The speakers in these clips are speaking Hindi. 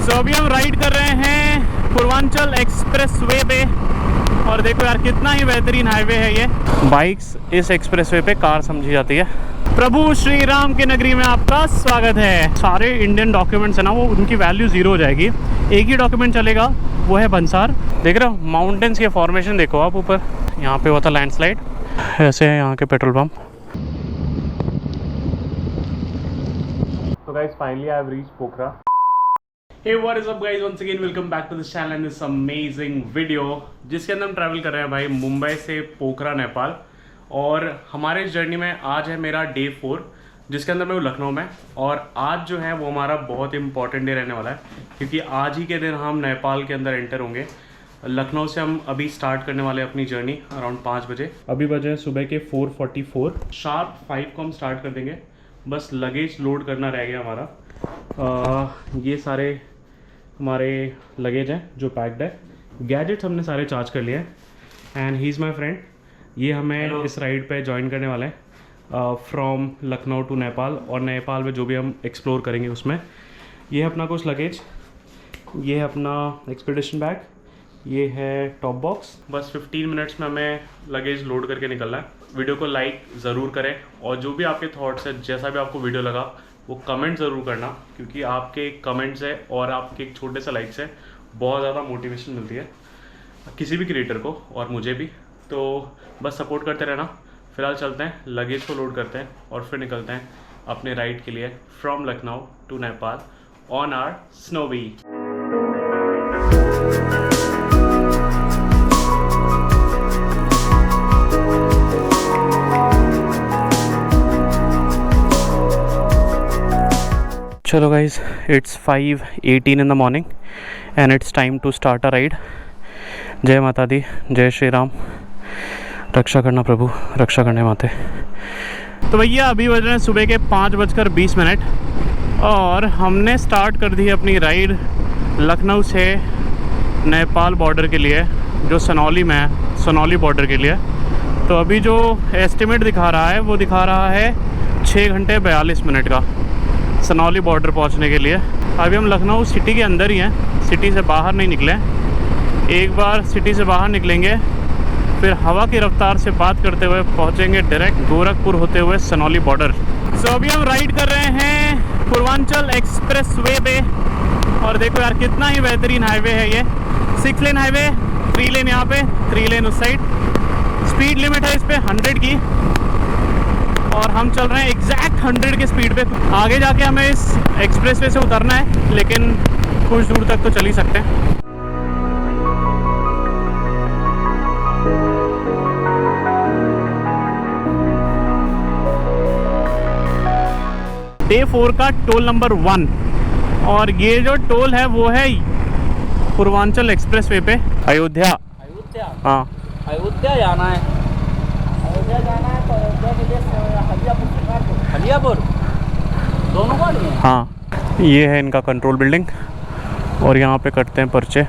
तो अभी हम राइड कर रहे हैं पूर्वांचल एक्सप्रेस वे पे और देखो यार कितना ही बेहतरीन हाईवे है ये। बाइक्स इस एक्सप्रेस वे पे कार समझी जाती है। प्रभु श्री राम की नगरी में आपका स्वागत है। सारे इंडियन डॉक्यूमेंट्स है ना, वो उनकी वैल्यू ज़ीरो हो जाएगी। एक ही डॉक्यूमेंट चलेगा, वो है बंसार। देख रहे हो माउंटेन्स के फॉर्मेशन देखो आप ऊपर। यहाँ पे हुआ था लैंडस्लाइड। ऐसे है यहाँ के पेट्रोल पंप। तो guys finally I have reached Pokhara. Hey, what is up guys? Once again welcome back to this channel and this amazing video जिसके अंदर हम ट्रैवल कर रहे हैं भाई मुंबई से पोखरा नेपाल। और हमारे इस जर्नी में आज है मेरा डे 4 जिसके अंदर मैं हूँ लखनऊ में। और आज जो है वो हमारा बहुत इंपॉर्टेंट डे रहने वाला है क्योंकि आज ही के दिन हम नेपाल के अंदर एंटर होंगे। लखनऊ से हम अभी स्टार्ट करने वाले हैं अपनी जर्नी अराउंड 5 बजे। अभी बजे सुबह के 4:44। शार्प 5 को हम स्टार्ट कर देंगे। बस लगेज लोड करना रह गया हमारा। ये सारे हमारे लगेज हैं जो पैक्ड है। गैजेट्स हमने सारे चार्ज कर लिए हैं and he is my friend. ये हमें इस राइड पे ज्वाइन करने वाले हैं फ्रॉम लखनऊ टू नेपाल। और नेपाल में जो भी हम एक्सप्लोर करेंगे उसमें ये है अपना कुछ लगेज, ये है अपना एक्सपीडिशन बैग, ये है टॉप बॉक्स। बस 15 मिनट्स में हमें लगेज लोड करके निकलना है। वीडियो को लाइक ज़रूर करें और जो भी आपके थॉट्स है, जैसा भी आपको वीडियो लगा वो कमेंट ज़रूर करना क्योंकि आपके कमेंट्स है और आपके एक छोटे से लाइक से बहुत ज़्यादा मोटिवेशन मिलती है किसी भी क्रिएटर को और मुझे भी। तो बस सपोर्ट करते रहना। फिलहाल चलते हैं, लगेज को लोड करते हैं और फिर निकलते हैं अपने राइड के लिए from Lucknow to Nepal on our Snowy. चलो guys, it's 5:18 in the morning and it's time to start a ride. जय माता दी, जय श्री राम। रक्षा करना प्रभु, रक्षा करने माते। तो भैया अभी बज रहे हैं सुबह के 5:20 और हमने स्टार्ट कर दी है अपनी राइड लखनऊ से नेपाल बॉर्डर के लिए जो सनौली में है, सनौली बॉर्डर के लिए। तो अभी जो एस्टिमेट दिखा रहा है वो दिखा रहा है 6 घंटे 42 मिनट का सनौली बॉर्डर पहुंचने के लिए। अभी हम लखनऊ सिटी के अंदर ही हैं, सिटी से बाहर नहीं निकले। एक बार सिटी से बाहर निकलेंगे फिर हवा की रफ्तार से बात करते हुए पहुंचेंगे डायरेक्ट गोरखपुर होते हुए सनौली बॉर्डर। सो अभी हम राइड कर रहे हैं पूर्वांचल एक्सप्रेस वे पे और देखो यार कितना ही बेहतरीन हाईवे है ये। 6 लेन हाईवे, 3 लेन यहाँ पे, 3 लेन उस साइड। स्पीड लिमिट है इस पर 100 की और हम चल रहे हैं एग्जैक्ट 100 के स्पीड पे। आगे जाके हमें इस एक्सप्रेस वे से उतरना है लेकिन कुछ दूर तक तो चल ही सकते हैं। डे 4 का टोल नंबर 1 और ये जो टोल है वो है पूर्वांचल एक्सप्रेस वे पे अयोध्या। हाँ अयोध्या जाना है, अयोध्या जाना है तो अयोध्या के लिए हलियापुर दोनों गाड़ी हैं। हाँ, ये है इनका कंट्रोल बिल्डिंग और यहाँ पे कटते हैं पर्चे।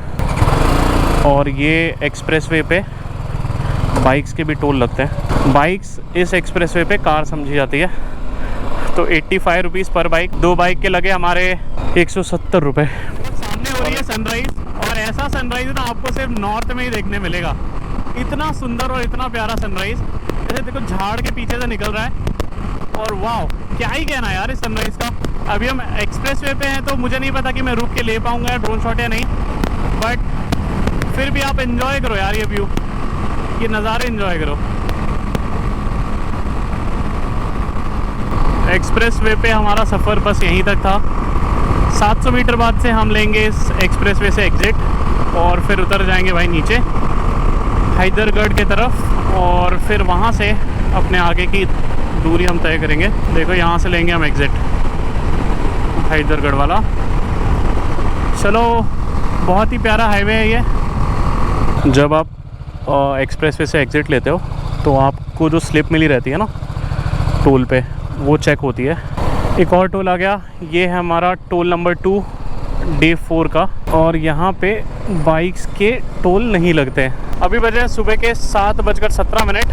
और ये एक्सप्रेस वे पे बाइक्स के भी टोल लगते हैं। बाइक्स इस एक्सप्रेस वे पे कार समझी जाती है। तो 85 रुपीज़ पर बाइक, 2 बाइक के लगे हमारे 170 रुपये। सामने हो रही है सनराइज़ और ऐसा सनराइज़ ना आपको सिर्फ नॉर्थ में ही देखने मिलेगा। इतना सुंदर और इतना प्यारा सनराइज़, जैसे देखो झाड़ के पीछे से निकल रहा है। और वाह, क्या ही कहना यार इस सनराइज़ का। अभी हम एक्सप्रेस वे पे हैं तो मुझे नहीं पता कि मैं रुक के ले पाऊँगा ड्रोन शॉट या नहीं, बट फिर भी आप इन्जॉय करो यार ये व्यू, ये नज़ारे इन्जॉय करो। एक्सप्रेस वे पे हमारा सफ़र बस यहीं तक था। 700 मीटर बाद से हम लेंगे इस एक्सप्रेस वे से एग्ज़िट और फिर उतर जाएंगे भाई नीचे हैदरगढ़ के तरफ और फिर वहाँ से अपने आगे की दूरी हम तय करेंगे। देखो यहाँ से लेंगे हम एग्ज़िट हैदरगढ़ वाला। चलो, बहुत ही प्यारा हाईवे है ये। जब आप एक्सप्रेस वे से एग्ज़िट लेते हो तो आपको जो स्लिप मिली रहती है ना टोल पे, वो चेक होती है। एक और टोल आ गया, ये है हमारा टोल नंबर 2 डे 4 का और यहाँ पे बाइक्स के टोल नहीं लगते हैं। अभी बजे सुबह के 7:17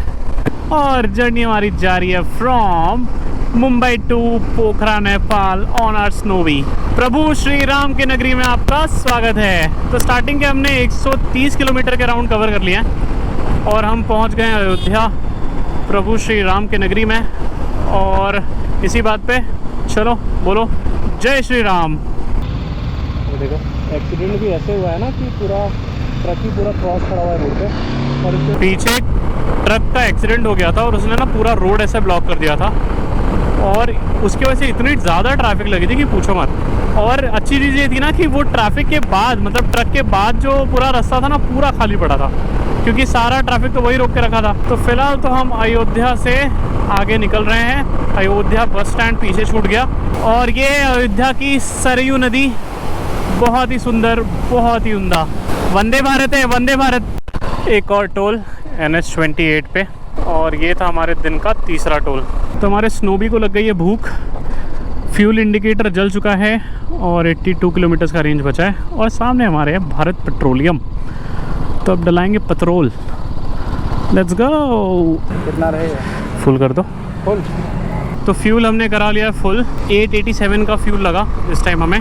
और जर्नी हमारी जारी है from Mumbai to Pokhara Nepal on our Snowy. प्रभु श्री राम की नगरी में आपका स्वागत है। तो स्टार्टिंग के हमने 130 किलोमीटर के राउंड कवर कर लिया है और हम पहुंच गए अयोध्या प्रभु श्री राम की नगरी में। और इसी बात पे चलो बोलो जय श्री राम। देखो एक्सीडेंट भी ऐसे हुआ है ना कि पूरा ट्रक ही पूरा क्रॉस खड़ा हुआ है रोड पे, और इसके पीछे ट्रक का एक्सीडेंट हो गया था और उसने ना पूरा रोड ऐसे ब्लॉक कर दिया था और उसकी वजह से इतनी ज़्यादा ट्रैफिक लगी थी कि पूछो मत। और अच्छी चीज़ ये थी ना कि वो ट्रैफिक के बाद मतलब ट्रक के बाद जो पूरा रास्ता था ना पूरा खाली पड़ा था, क्योंकि सारा ट्रैफिक तो वही रोक के रखा था। तो फिलहाल तो हम अयोध्या से आगे निकल रहे हैं। अयोध्या बस स्टैंड पीछे छूट गया और ये अयोध्या की सरयू नदी बहुत ही सुंदर, बहुत ही उम्दा। वंदे भारत है, वंदे भारत। एक और टोल NH28 पे, और ये था हमारे दिन का तीसरा टोल। तो हमारे स्नोबी को लग गई है भूख, फ्यूल इंडिकेटर जल चुका है और 82 किलोमीटर का रेंज बचा है। और सामने हमारे है भारत पेट्रोलियम, तो अब डलाएंगे पेट्रोल। Let's go. कितना रहेगा? फुल कर दो। फुल। तो फ्यूल हमने करा लिया फुल। 887 का फ्यूल लगा इस टाइम हमें।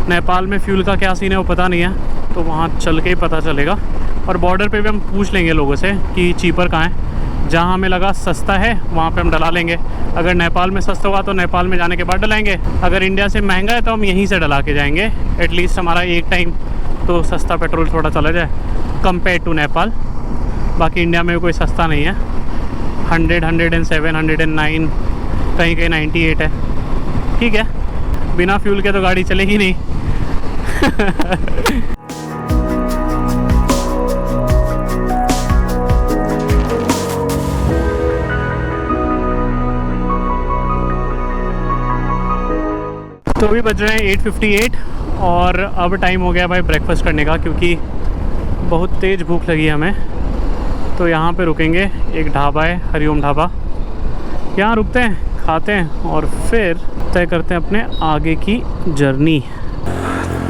नेपाल में फ्यूल का क्या सीन है वो पता नहीं है, तो वहाँ चल के ही पता चलेगा। और बॉर्डर पे भी हम पूछ लेंगे लोगों से कि चीपर कहाँ है। जहाँ हमें लगा सस्ता है वहाँ पे हम डला लेंगे। अगर नेपाल में सस्ता होगा तो नेपाल में जाने के बाद डलाएंगे। अगर इंडिया से महंगा है तो हम यहीं से डला के जाएंगे। एटलीस्ट हमारा एक टाइम तो सस्ता पेट्रोल थोड़ा चला जाए कंपेयर टू नेपाल। बाकी इंडिया में कोई सस्ता नहीं है। 100, 107, 109, कहीं कहीं 98 है। ठीक है, बिना फ्यूल के तो गाड़ी चलेगी नहीं। तो अभी बज रहे हैं 8:58 और अब टाइम हो गया भाई ब्रेकफास्ट करने का, क्योंकि बहुत तेज़ भूख लगी हमें। तो यहाँ पे रुकेंगे, एक ढाबा है हरिओम ढाबा, यहाँ रुकते हैं, खाते हैं और फिर तय करते हैं अपने आगे की जर्नी।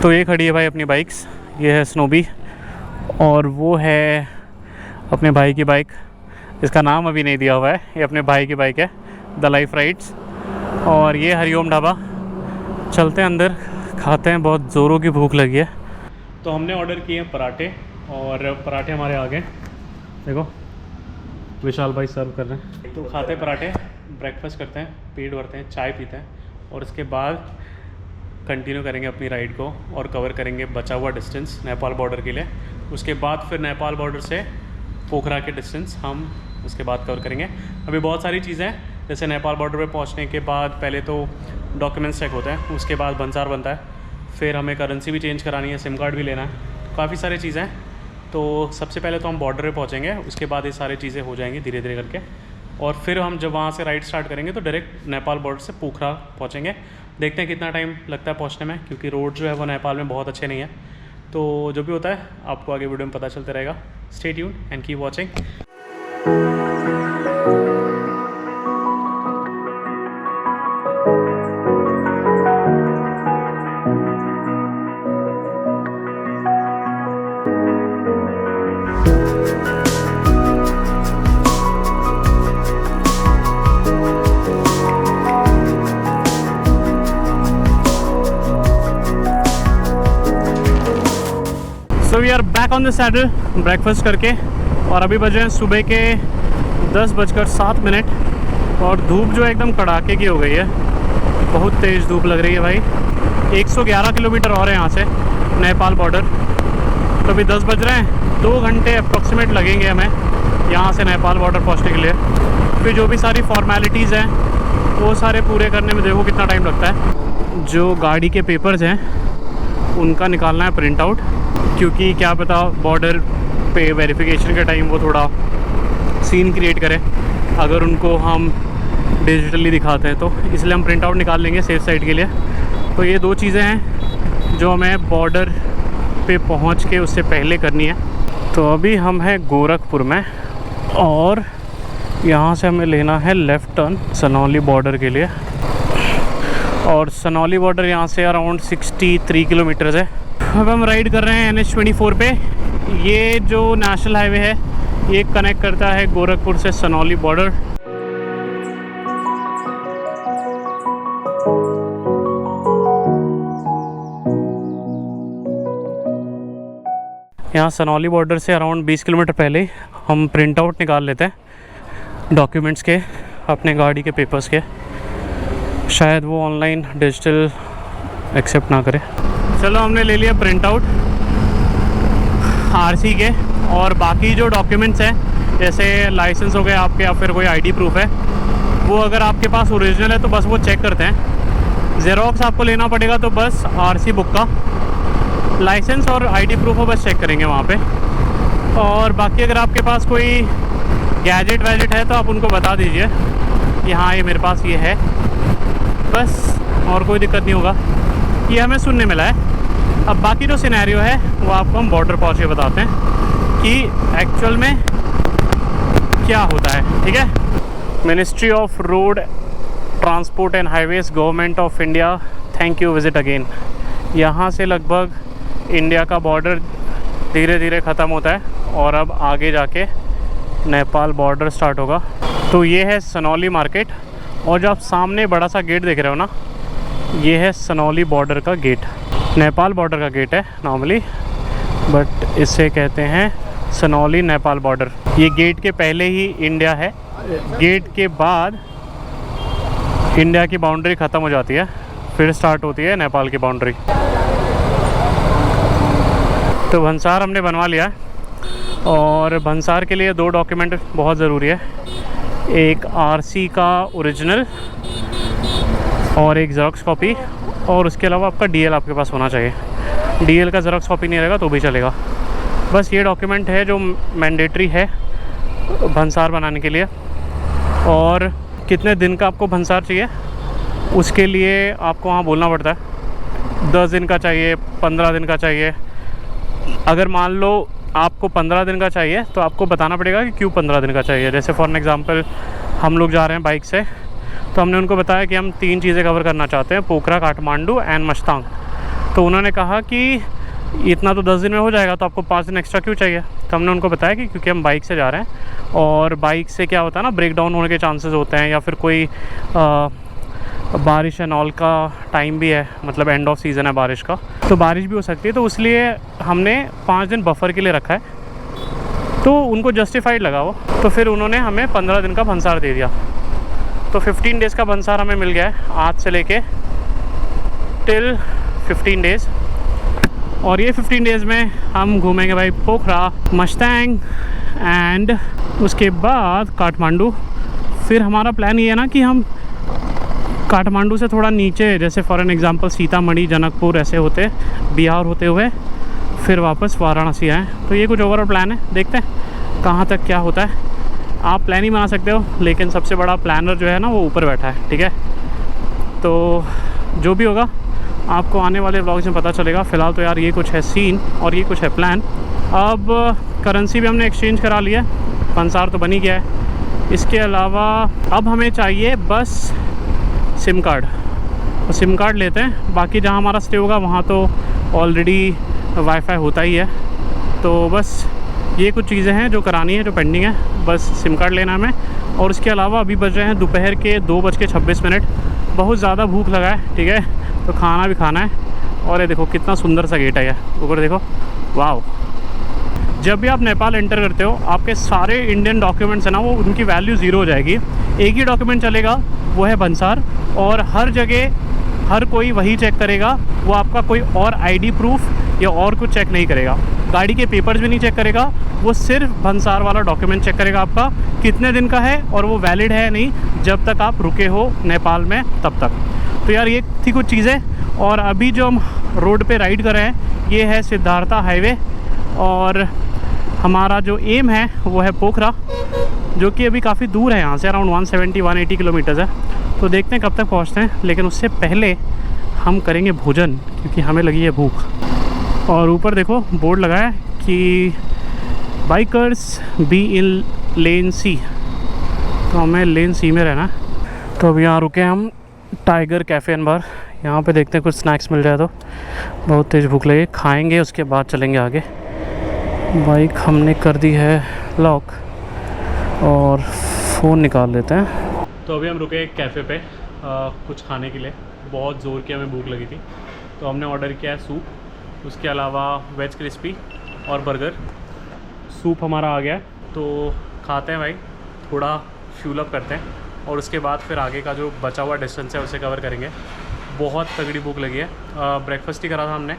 तो ये खड़ी है भाई अपनी बाइक्स, ये है स्नोबी और वो है अपने भाई की बाइक, इसका नाम अभी नहीं दिया हुआ है, ये अपने भाई की बाइक है, द लाइफ राइड्स। और ये हरिओम ढाबा। चलते हैं अंदर, खाते हैं, बहुत ज़ोरों की भूख लगी है। तो हमने ऑर्डर किए हैं पराठे और पराठे हमारे आ गए, देखो विशाल भाई सर्व कर रहे हैं। तो खाते हैं पराठे, ब्रेकफास्ट करते हैं, पेट भरते हैं, चाय पीते हैं और उसके बाद कंटिन्यू करेंगे अपनी राइड को और कवर करेंगे बचा हुआ डिस्टेंस नेपाल बॉर्डर के लिए। उसके बाद फिर नेपाल बॉर्डर से पोखरा के डिस्टेंस हम उसके बाद कवर करेंगे। अभी बहुत सारी चीज़ें हैं, जैसे नेपाल बॉर्डर पे पहुंचने के बाद पहले तो डॉक्यूमेंट्स चेक होते हैं, उसके बाद भंसार बनता है, फिर हमें करेंसी भी चेंज करानी है, सिम कार्ड भी लेना है, काफ़ी सारी चीज़ें हैं। तो सबसे पहले तो हम बॉर्डर पे पहुंचेंगे, उसके बाद ये सारी चीज़ें हो जाएंगी धीरे धीरे करके। और फिर हम जब वहाँ से राइड स्टार्ट करेंगे तो डायरेक्ट नेपाल बॉर्डर से पोखरा पहुँचेंगे। देखते हैं कितना टाइम लगता है पहुँचने में, क्योंकि रोड जो है वो नेपाल में बहुत अच्छे नहीं है। तो जो भी होता है आपको आगे वीडियो में पता चलता रहेगा। Stay tuned and keep watching. So we are back on the saddle breakfast करके, और अभी बजे हैं सुबह के 10:07 और धूप जो है एकदम कड़ाके की हो गई है, बहुत तेज़ धूप लग रही है भाई। 111 किलोमीटर और है यहाँ से नेपाल बॉर्डर। तो अभी 10 बज रहे हैं, 2 घंटे अप्रॉक्सीमेट लगेंगे हमें यहाँ से नेपाल बॉर्डर पहुँचने के लिए। फिर जो भी सारी फॉर्मेलिटीज़ हैं वो सारे पूरे करने में देखो कितना टाइम लगता है। जो गाड़ी के पेपर्स हैं उनका निकालना है प्रिंट आउट, क्योंकि क्या पता बॉर्डर पे वेरिफिकेशन के टाइम वो थोड़ा सीन क्रिएट करें अगर उनको हम डिजिटली दिखाते हैं, तो इसलिए हम प्रिंट आउट निकाल लेंगे सेफ साइड के लिए। तो ये 2 चीज़ें हैं जो हमें बॉर्डर पे पहुंच के उससे पहले करनी है। तो अभी हम हैं गोरखपुर में और यहाँ से हमें लेना है लेफ़्ट टर्न सनौली बॉर्डर के लिए। और सनौली बॉर्डर यहाँ से अराउंड 63 किलोमीटर्स है। अब हम राइड कर रहे हैं NH24 पे। ये जो नेशनल हाईवे है ये कनेक्ट करता है गोरखपुर से सनौली बॉर्डर। यहाँ सनौली बॉर्डर से अराउंड 20 किलोमीटर पहले हम प्रिंट आउट निकाल लेते हैं डॉक्यूमेंट्स के, अपने गाड़ी के पेपर्स के। शायद वो ऑनलाइन डिजिटल एक्सेप्ट ना करे। चलो हमने ले लिया प्रिंट आउट आरसी के, और बाकी जो डॉक्यूमेंट्स हैं जैसे लाइसेंस हो गए आपके या फिर कोई आईडी प्रूफ है, वो अगर आपके पास ओरिजिनल है तो बस वो चेक करते हैं। ज़ेरॉक्स आपको लेना पड़ेगा तो बस आरसी बुक का, लाइसेंस और आईडी प्रूफ हो बस चेक करेंगे वहाँ पे। और बाकी अगर आपके पास कोई गैजेट वैजेट है तो आप उनको बता दीजिए कि हाँ ये मेरे पास ये है, बस, और कोई दिक्कत नहीं होगा। ये हमें सुनने मिला है। अब बाकी जो सिनेरियो है वो आपको हम बॉर्डर पहुँच के बताते हैं कि एक्चुअल में क्या होता है, ठीक है। Ministry of road transport and highways, government of India, thank you, visit again. यहाँ से लगभग इंडिया का बॉर्डर धीरे धीरे ख़त्म होता है और अब आगे जाके नेपाल बॉर्डर स्टार्ट होगा। तो ये है सनौली मार्केट, और जो आप सामने बड़ा सा गेट देख रहे हो ना, ये है सनौली बॉर्डर का गेट। नेपाल बॉर्डर का गेट है नॉर्मली, बट इसे कहते हैं सनौली नेपाल बॉर्डर। ये गेट के पहले ही इंडिया है, गेट के बाद इंडिया की बाउंड्री ख़त्म हो जाती है, फिर स्टार्ट होती है नेपाल की बाउंड्री। तो भंसार हमने बनवा लिया है, और भंसार के लिए 2 डॉक्यूमेंट बहुत ज़रूरी है, एक आरसी का ओरिजिनल और एक ज़ेरॉक्स कॉपी, और उसके अलावा आपका डीएल आपके पास होना चाहिए। डीएल का ज़ेरॉक्स कॉपी नहीं रहेगा तो भी चलेगा। बस ये डॉक्यूमेंट है जो मैंडेटरी है भंसार बनाने के लिए। और कितने दिन का आपको भंसार चाहिए उसके लिए आपको वहाँ बोलना पड़ता है, 10 दिन का चाहिए, 15 दिन का चाहिए। अगर मान लो आपको 15 दिन का चाहिए तो आपको बताना पड़ेगा कि क्यों 15 दिन का चाहिए। जैसे फॉर एन एग्ज़ाम्पल हम लोग जा रहे हैं बाइक से, तो हमने उनको बताया कि हम 3 चीज़ें कवर करना चाहते हैं, पोखरा, काठमांडू एंड मस्तांग। तो उन्होंने कहा कि इतना तो 10 दिन में हो जाएगा, तो आपको 5 दिन एक्स्ट्रा क्यों चाहिए। तो हमने उनको बताया कि क्योंकि हम बाइक से जा रहे हैं, और बाइक से क्या होता है ना, ब्रेक डाउन होने के चांसेस होते हैं, या फिर कोई बारिश एंड ऑल का टाइम भी है, मतलब एंड ऑफ सीज़न है बारिश का, तो बारिश भी हो सकती है। तो इसलिए हमने 5 दिन बफर के लिए रखा है। तो उनको जस्टिफाइड लगा वो, तो फिर उन्होंने हमें 15 दिन का भंसार दे दिया। तो 15 डेज़ का भंसार हमें मिल गया है, आज से लेके टिल 15 डेज़। और ये 15 डेज़ में हम घूमेंगे भाई पोखरा, मस्तांग एंड उसके बाद काठमांडू। फिर हमारा प्लान ये है ना कि हम काठमांडू से थोड़ा नीचे, जैसे for an example Sitamarhi, Janakpur ऐसे होते बिहार होते हुए फिर वापस वाराणसी आएँ। तो ये कुछ ओवरऑल प्लान है, देखते हैं कहाँ तक क्या होता है। आप प्लान ही बना सकते हो, लेकिन सबसे बड़ा प्लानर जो है ना वो ऊपर बैठा है, ठीक है। तो जो भी होगा आपको आने वाले व्लॉग्स में पता चलेगा। फ़िलहाल तो यार ये कुछ है सीन और ये कुछ है प्लान। अब करेंसी भी हमने एक्सचेंज करा लिया, भंसार तो बन ही गया है। इसके अलावा अब हमें चाहिए बस सिम कार्ड, तो सिम कार्ड लेते हैं। बाकी जहाँ हमारा स्टे होगा वहाँ तो ऑलरेडी वाईफाई होता ही है। तो बस ये कुछ चीज़ें हैं जो करानी है, जो पेंडिंग है, बस सिम कार्ड लेना है हमें। और उसके अलावा अभी बज रहे हैं दोपहर के 2:26। बहुत ज़्यादा भूख लगा है, ठीक है, तो खाना भी खाना है। और ये देखो कितना सुंदर सा गेट है, ये ऊपर देखो, वाह। जब भी आप नेपाल एंटर करते हो, आपके सारे इंडियन डॉक्यूमेंट्स हैं ना, वो उनकी वैल्यू 0 हो जाएगी। एक ही डॉक्यूमेंट चलेगा, वो है भंसार, और हर जगह हर कोई वही चेक करेगा। वो आपका कोई और आईडी प्रूफ या और कुछ चेक नहीं करेगा, गाड़ी के पेपर्स भी नहीं चेक करेगा, वो सिर्फ भंसार वाला डॉक्यूमेंट चेक करेगा आपका कितने दिन का है और वो वैलिड है नहीं, जब तक आप रुके हो नेपाल में तब तक। तो यार ये थी कुछ चीज़ें। और अभी जो हम रोड पे राइड कर रहे हैं ये है सिद्धार्था हाईवे, और हमारा जो एम है वो है पोखरा, जो कि अभी काफ़ी दूर है यहाँ से, अराउंड 170-180 किलोमीटर्स है। तो देखते हैं कब तक पहुँचते हैं, लेकिन उससे पहले हम करेंगे भोजन, क्योंकि हमें लगी है भूख। और ऊपर देखो बोर्ड लगा है कि बाइकर्स बी इन लेन सी, तो हमें लेन सी में रहना है। तो अब यहाँ रुके हम टाइगर कैफ़े एंड बार, यहाँ पे देखते हैं कुछ स्नैक्स मिल जाए तो। बहुत तेज़ भूख लगी, खाएंगे उसके बाद चलेंगे आगे। बाइक हमने कर दी है लॉक और फ़ोन निकाल लेते हैं। तो अभी हम रुके एक कैफ़े पे कुछ खाने के लिए, बहुत ज़ोर की हमें भूख लगी थी, तो हमने ऑर्डर किया है सूप, उसके अलावा वेज क्रिस्पी और बर्गर। सूप हमारा आ गया है, तो खाते हैं भाई, थोड़ा फ्यूल अप करते हैं और उसके बाद फिर आगे का जो बचा हुआ डिस्टेंस है उसे कवर करेंगे। बहुत तगड़ी भूख लगी है। ब्रेकफास्ट ही करा था हमने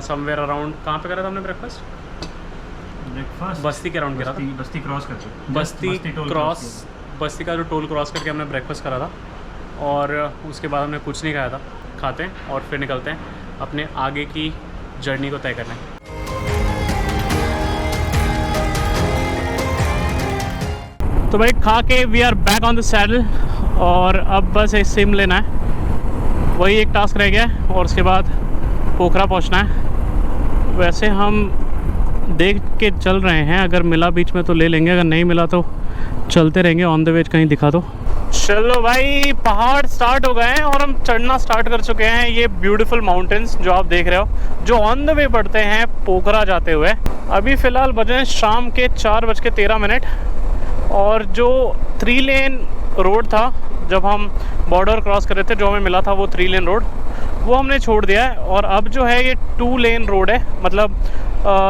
समवेयर अराउंड, कहाँ पे करा था हमने ब्रेकफास्ट? बस्ती के अराउंड करा था। बस्ती क्रॉस करके, बस्ती का जो टोल क्रॉस करके हमने ब्रेकफास्ट करा था और उसके बाद हमने कुछ नहीं खाया था। खाते हैं और फिर निकलते हैं अपने आगे की जर्नी को तय करने। तो भाई खा के we are back on the saddle और अब बस एक सिम लेना है, वही एक टास्क रह गया है और उसके बाद पोखरा पहुंचना है। वैसे हम देख के चल रहे हैं, अगर मिला बीच में तो ले लेंगे, अगर नहीं मिला तो चलते रहेंगे। ऑन द वे कहीं दिखा तो चलो भाई। पहाड़ स्टार्ट हो गए हैं और हम चढ़ना स्टार्ट कर चुके हैं। ये ब्यूटीफुल माउंटेन्स जो आप देख रहे हो, जो ऑन द वे पड़ते हैं पोखरा जाते हुए। अभी फ़िलहाल बजे शाम के 4:13 और जो 3 लेन रोड था जब हम बॉर्डर क्रॉस कर रहे थे, जो हमें मिला था वो 3 लेन रोड, वो हमने छोड़ दिया है और अब जो है ये 2 लेन रोड है, मतलब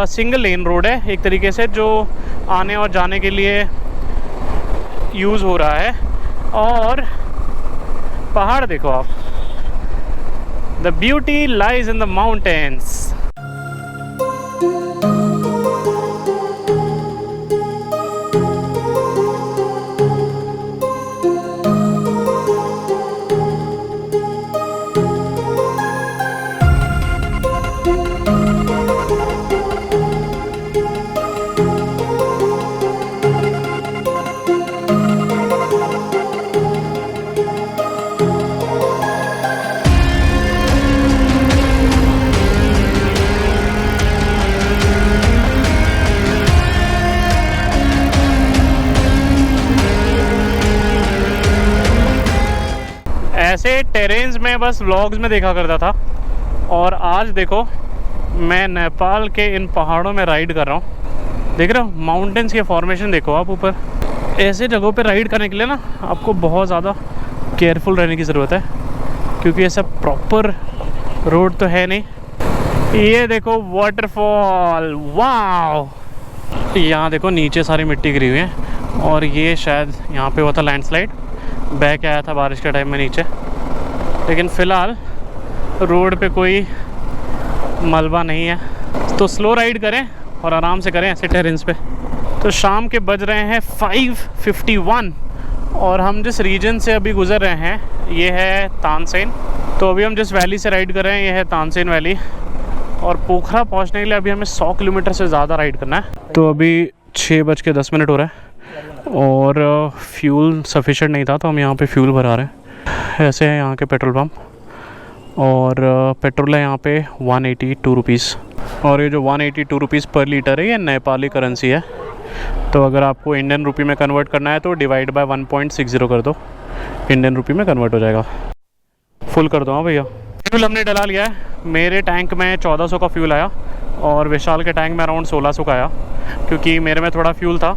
सिंगल लेन रोड है एक तरीके से, जो आने और जाने के लिए यूज़ हो रहा है। और पहाड़ देखो आप, the beauty lies in the mountains. ऐसे टेरेन्स में बस व्लॉग्स में देखा करता था और आज देखो मैं नेपाल के इन पहाड़ों में राइड कर रहा हूँ। देख रहे हो माउंटेन्स के फॉर्मेशन देखो आप ऊपर। ऐसे जगहों पे राइड करने के लिए ना आपको बहुत ज़्यादा केयरफुल रहने की ज़रूरत है, क्योंकि ऐसा प्रॉपर रोड तो है नहीं। ये देखो वाटरफॉल, वाह। यहाँ देखो नीचे सारी मिट्टी गिरी हुई है और ये शायद यहाँ पे हुआ था लैंडस्लाइड, बह के आया था बारिश के टाइम में नीचे। लेकिन फ़िलहाल रोड पे कोई मलबा नहीं है, तो स्लो राइड करें और आराम से करें ऐसे टेरेन्स पे। तो शाम के बज रहे हैं 5:51 और हम जिस रीजन से अभी गुज़र रहे हैं ये है तानसेन। तो अभी हम जिस वैली से राइड कर रहे हैं ये है तानसेन वैली और पोखरा पहुंचने के लिए अभी हमें 100 किलोमीटर से ज़्यादा राइड करना है। तो अभी 6:10 हो रहा है और फ्यूल सफिशेंट नहीं था तो हम यहाँ पे फ्यूल भरा रहे हैं। ऐसे है यहाँ के पेट्रोल पम्प और पेट्रोल है यहाँ पे 182 रुपीज़ और ये जो 182 रुपीज़ पर लीटर है ये नेपाली करेंसी है। तो अगर आपको इंडियन रुपी में कन्वर्ट करना है तो डिवाइड बाय 1.60 कर दो, इंडियन रुपी में कन्वर्ट हो जाएगा। फुल कर दो। हाँ भैया, फ्यूल हमने डला लिया है। मेरे टैंक में 1400 का फ्यूल आया और विशाल के टैंक में अराउंड 1600 का आया, क्योंकि मेरे में थोड़ा फ्यूल था।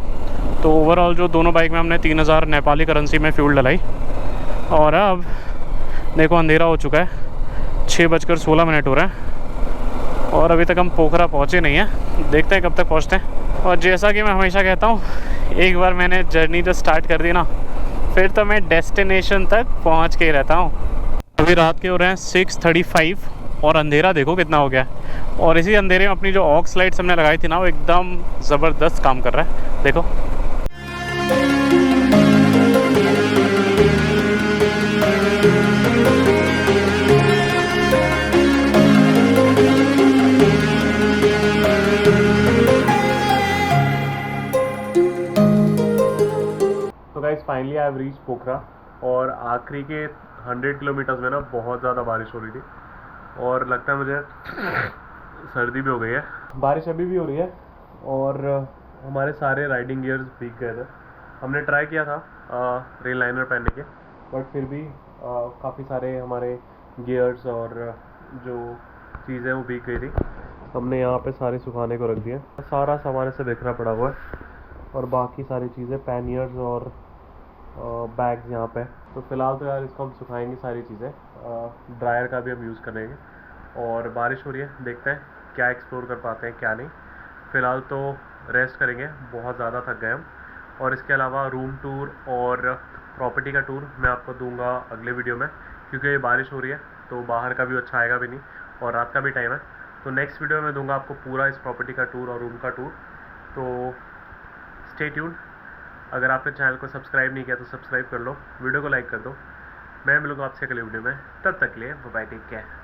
तो ओवरऑल जो दोनों बाइक में हमने 3000 नेपाली करेंसी में फ्यूल डलाई। और अब देखो अंधेरा हो चुका है, 6:16 हो रहा है और अभी तक हम पोखरा पहुँचे नहीं हैं। देखते हैं कब तक पहुँचते हैं। और जैसा कि मैं हमेशा कहता हूँ, एक बार मैंने जर्नी जो स्टार्ट कर दी ना, फिर तो मैं डेस्टिनेशन तक पहुँच के ही रहता हूँ। अभी रात के हो रहे हैं 6:35 और अंधेरा देखो कितना हो गया है। और इसी अंधेरे में अपनी जो ऑक्स लाइट्स हमने लगाई थी ना, वो एकदम ज़बरदस्त काम कर रहा है। देखो तो guys finally I have reach Pokhara और आखिरी के 100 किलोमीटर्स में ना बहुत ज़्यादा बारिश हो रही थी और लगता है मुझे सर्दी भी हो गई है। बारिश अभी भी हो रही है और हमारे सारे राइडिंग गियर्स भीग गए थे। हमने ट्राई किया था रेल लाइनर पहनने के, बट फिर भी काफ़ी सारे हमारे गियर्स और जो चीज़ें वो भीग गई थी। हमने यहाँ पे सारे सुखाने को रख दिए। सारा सामान ऐसे बिखरा पड़ा हुआ है और बाकी सारी चीज़ें पैनियर्स और बैग्स यहाँ पे। तो फ़िलहाल तो यार इसको हम सुखाएंगे सारी चीज़ें, ड्रायर का भी हम यूज़ करेंगे। और बारिश हो रही है, देखते हैं क्या एक्सप्लोर कर पाते हैं क्या नहीं। फ़िलहाल तो रेस्ट करेंगे, बहुत ज़्यादा थक गए हम। और इसके अलावा रूम टूर और प्रॉपर्टी का टूर मैं आपको दूंगा अगले वीडियो में, क्योंकि ये बारिश हो रही है तो बाहर का व्यू अच्छा आएगा भी नहीं और रात का भी टाइम है। तो नेक्स्ट वीडियो में दूंगा आपको पूरा इस प्रॉपर्टी का टूर और रूम का टूर। तो स्टे ट्यून्ड। अगर आपने चैनल को सब्सक्राइब नहीं किया तो सब्सक्राइब कर लो, वीडियो को लाइक कर दो। मैं मिलूंगा आपसे अगले वीडियो में, तब तक के लिए बाय बाय, टेक केयर।